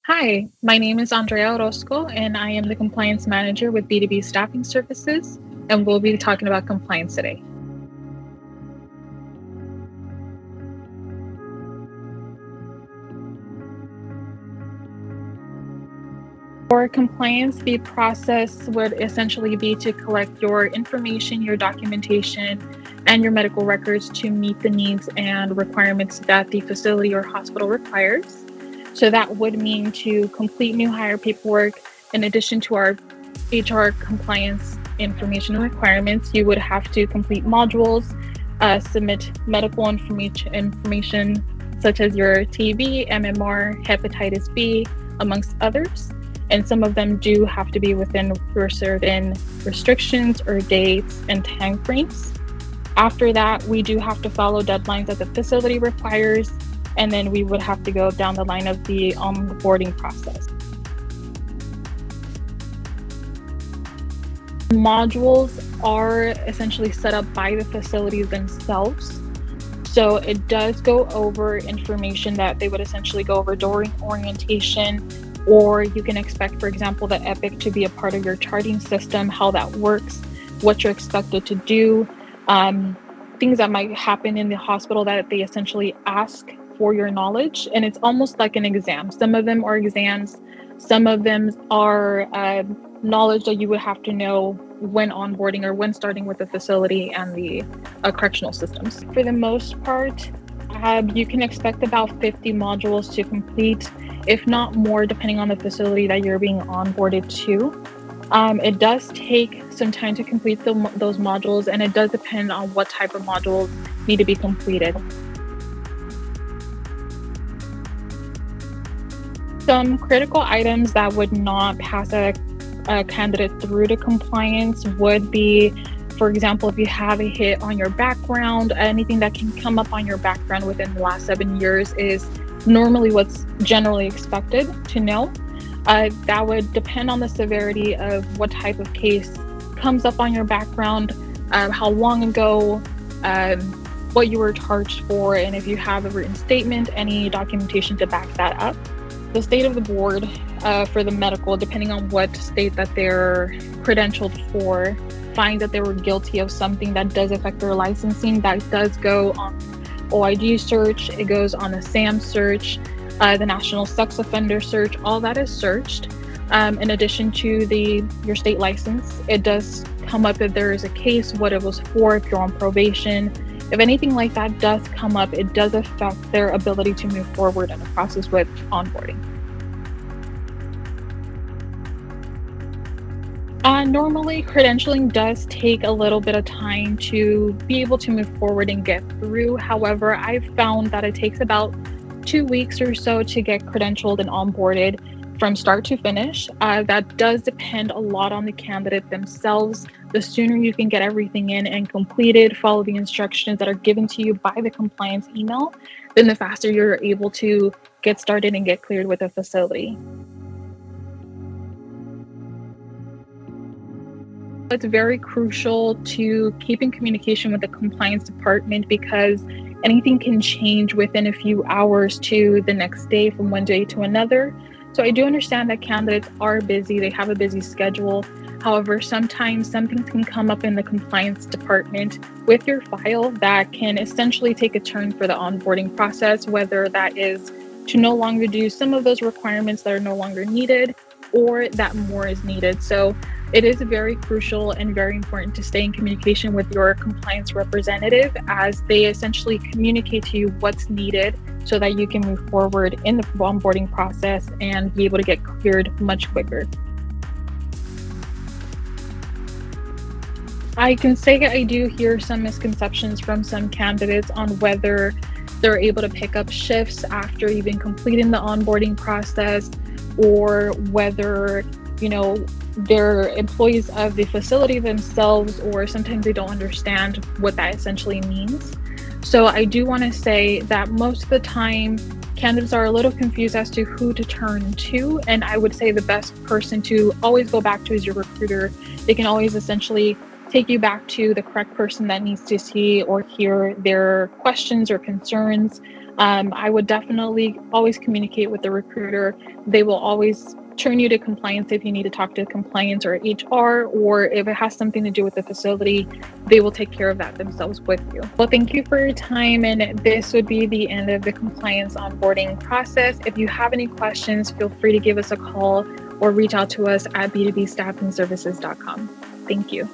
Hi, my name is Andrea Orozco, and I am the compliance manager with B2B Staffing Services, and we'll be talking about compliance today. For compliance, the process would essentially be to collect your information, your documentation, and your medical records to meet the needs and requirements that the facility or hospital requires. So that would mean to complete new hire paperwork. In addition to our HR compliance information requirements, you would have to complete modules, submit medical information such as your TB, MMR, hepatitis B, amongst others. And some of them do have to be within certain restrictions or dates and timeframes. After that, we do have to follow deadlines that the facility requires, and then we would have to go down the line of the onboarding process. Modules are essentially set up by the facilities themselves. So it does go over information that they would essentially go over during orientation, or you can expect, for example, the Epic to be a part of your charting system, how that works, what you're expected to do, things that might happen in the hospital that they essentially ask for your knowledge. And it's almost like an exam. Some of them are exams, some of them are knowledge that you would have to know when onboarding or when starting with the facility and the correctional systems. For the most part, you can expect about 50 modules to complete, if not more, depending on the facility that you're being onboarded to. It does take some time to complete those modules, and it does depend on what type of modules need to be completed. Some critical items that would not pass a candidate through to compliance would be, for example, if you have a hit on your background, anything that can come up on your background within the last 7 years is normally what's generally expected to know. That would depend on the severity of what type of case comes up on your background, how long ago, what you were charged for, and if you have a written statement, any documentation to back that up. The state of the board for the medical, depending on what state that they're credentialed for, find that they were guilty of something that does affect their licensing, that does go on OIG search, it goes on a SAM search, the National Sex Offender Search, all that is searched. In addition to your state license, it does come up if there is a case, what it was for, if you're on probation. If anything like that does come up, it does affect their ability to move forward in the process with onboarding. Normally, credentialing does take a little bit of time to be able to move forward and get through. However, I've found that it takes about 2 weeks or so to get credentialed and onboarded from start to finish. That does depend a lot on the candidate themselves. The sooner you can get everything in and completed, follow the instructions that are given to you by the compliance email, then the faster you're able to get started and get cleared with the facility. It's very crucial to keep in communication with the compliance department because anything can change within a few hours to the next day, from one day to another. So I do understand that candidates are busy, they have a busy schedule. However, sometimes something can come up in the compliance department with your file that can essentially take a turn for the onboarding process, whether that is to no longer do some of those requirements that are no longer needed or that more is needed. So it is very crucial and very important to stay in communication with your compliance representative as they essentially communicate to you what's needed so that you can move forward in the onboarding process and be able to get cleared much quicker. I can say I do hear some misconceptions from some candidates on whether they're able to pick up shifts after even completing the onboarding process, or whether, they're employees of the facility themselves, or sometimes they don't understand what that essentially means. So I do want to say that most of the time, candidates are a little confused as to who to turn to. And I would say the best person to always go back to is your recruiter. They can always essentially take you back to the correct person that needs to see or hear their questions or concerns. I would definitely always communicate with the recruiter. They will always turn you to compliance if you need to talk to compliance or HR, or if it has something to do with the facility, they will take care of that themselves with you. Well, thank you for your time. And this would be the end of the compliance onboarding process. If you have any questions, feel free to give us a call or reach out to us at b2bstaffingservices.com. Thank you.